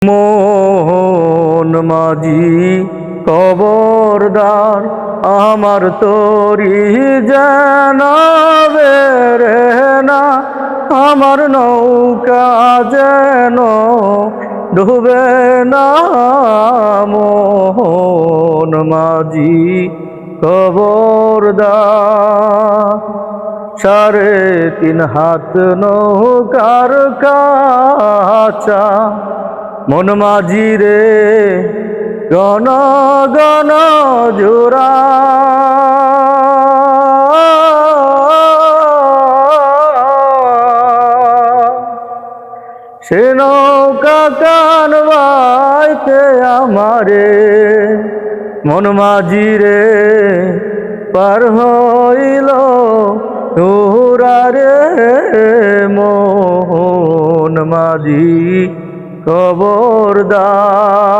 মোহন মাঝি খবরদার, আমার তরি যেন বেরে না, আমার নৌকা যেন ডুবে না। মোহন মাঝি খবরদার, 3.5 হাত নৌকার কাছা, মন মাঝি রে গণ গণ জোড়া। সে নৌকা কান বাইতে আমারে, মন মাঝি রে পার হইল তোরা রে। মোহন মাঝি খবরদার।